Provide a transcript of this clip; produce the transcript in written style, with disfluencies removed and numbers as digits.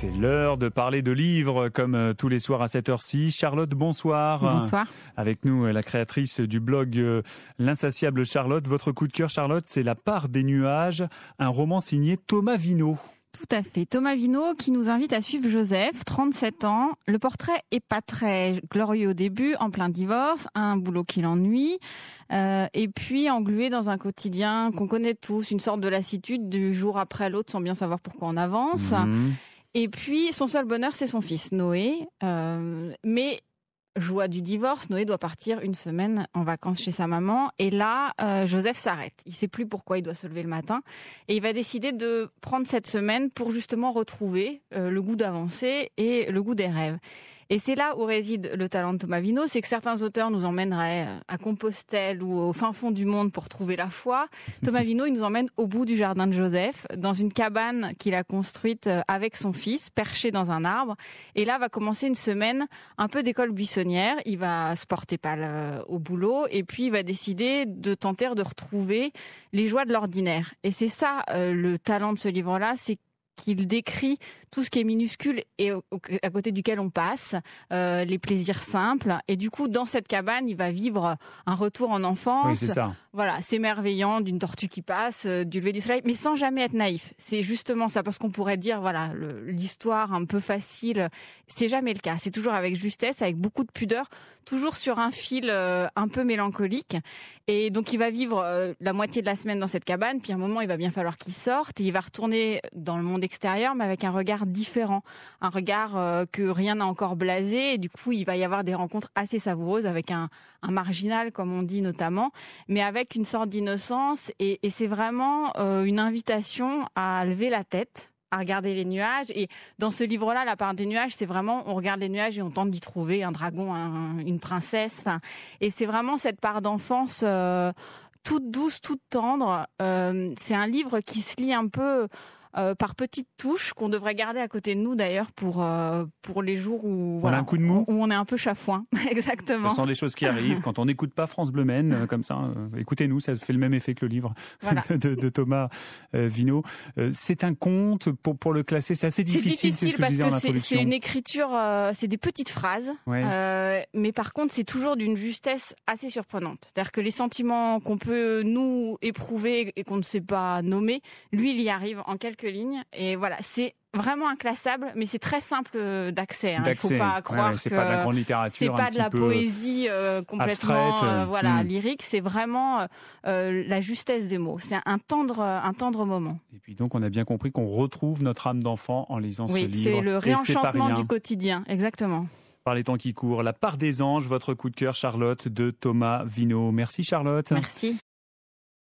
C'est l'heure de parler de livres comme tous les soirs à cette heure-ci. Charlotte, bonsoir. Bonsoir. Avec nous, la créatrice du blog L'Insatiable Charlotte. Votre coup de cœur, Charlotte, c'est La part des nuages, un roman signé Thomas Vino. Tout à fait. Thomas Vino qui nous invite à suivre Joseph, 37 ans. Le portrait est pas très glorieux au début, en plein divorce, un boulot qui l'ennuie, et puis englué dans un quotidien qu'on connaît tous, une sorte de lassitude du jour après l'autre sans bien savoir pourquoi on avance. Et puis son seul bonheur, c'est son fils Noé. Mais joie du divorce, Noé doit partir une semaine en vacances chez sa maman. Et là, Joseph s'arrête. Il ne sait plus pourquoi il doit se lever le matin. Et il va décider de prendre cette semaine pour justement retrouver le goût d'avancer et le goût des rêves. Et c'est là où réside le talent de Thomas Vino, c'est que certains auteurs nous emmèneraient à Compostelle ou au fin fond du monde pour trouver la foi. Thomas Vino, il nous emmène au bout du jardin de Joseph, dans une cabane qu'il a construite avec son fils, perché dans un arbre. Et là va commencer une semaine un peu d'école buissonnière. Il va se porter pâle au boulot et puis il va décider de tenter de retrouver les joies de l'ordinaire. Et c'est ça le talent de ce livre-là, c'est qu'il décrit tout ce qui est minuscule et à côté duquel on passe, les plaisirs simples. Et du coup, dans cette cabane, il va vivre un retour en enfance. Oui, c'est ça. Voilà, s'émerveillant d'une tortue qui passe, du lever du soleil, mais sans jamais être naïf. C'est justement ça, parce qu'on pourrait dire, voilà, l'histoire un peu facile, c'est jamais le cas. C'est toujours avec justesse, avec beaucoup de pudeur, toujours sur un fil un peu mélancolique. Et donc, il va vivre la moitié de la semaine dans cette cabane, puis à un moment, il va bien falloir qu'il sorte, et il va retourner dans le monde extérieur, mais avec un regard différent, un regard que rien n'a encore blasé, et du coup il va y avoir des rencontres assez savoureuses avec un marginal, comme on dit notamment, mais avec une sorte d'innocence, et c'est vraiment une invitation à lever la tête, à regarder les nuages. Et dans ce livre-là, La part des nuages, c'est vraiment, on regarde les nuages et on tente d'y trouver un dragon, une princesse, et c'est vraiment cette part d'enfance toute douce, toute tendre. C'est un livre qui se lit un peu par petites touches, qu'on devrait garder à côté de nous d'ailleurs pour les jours où on a un coup de mou, où on est un peu chafouin. Exactement. Ce sont des choses qui arrivent quand on n'écoute pas France Bleu Maine comme ça. Écoutez-nous, ça fait le même effet que le livre voilà. de Thomas Vino. C'est un conte pour le classer, c'est assez difficile. C'est ce que je disais en introduction. C'est une écriture, c'est des petites phrases, ouais. Mais par contre c'est toujours d'une justesse assez surprenante. C'est-à-dire que les sentiments qu'on peut nous éprouver et qu'on ne sait pas nommer, lui il y arrive en quelques lignes, et voilà, c'est vraiment inclassable, mais c'est très simple d'accès. Il ne faut pas croire c'est que pas de la grande littérature, c'est pas de la poésie complètement lyrique. C'est vraiment la justesse des mots. C'est un tendre moment. Et puis donc on a bien compris qu'on retrouve notre âme d'enfant en lisant ce livre. Oui, c'est le réenchantement du quotidien, exactement. Par les temps qui courent, La part des anges, votre coup de cœur, Charlotte, de Thomas Vino. Merci Charlotte. Merci.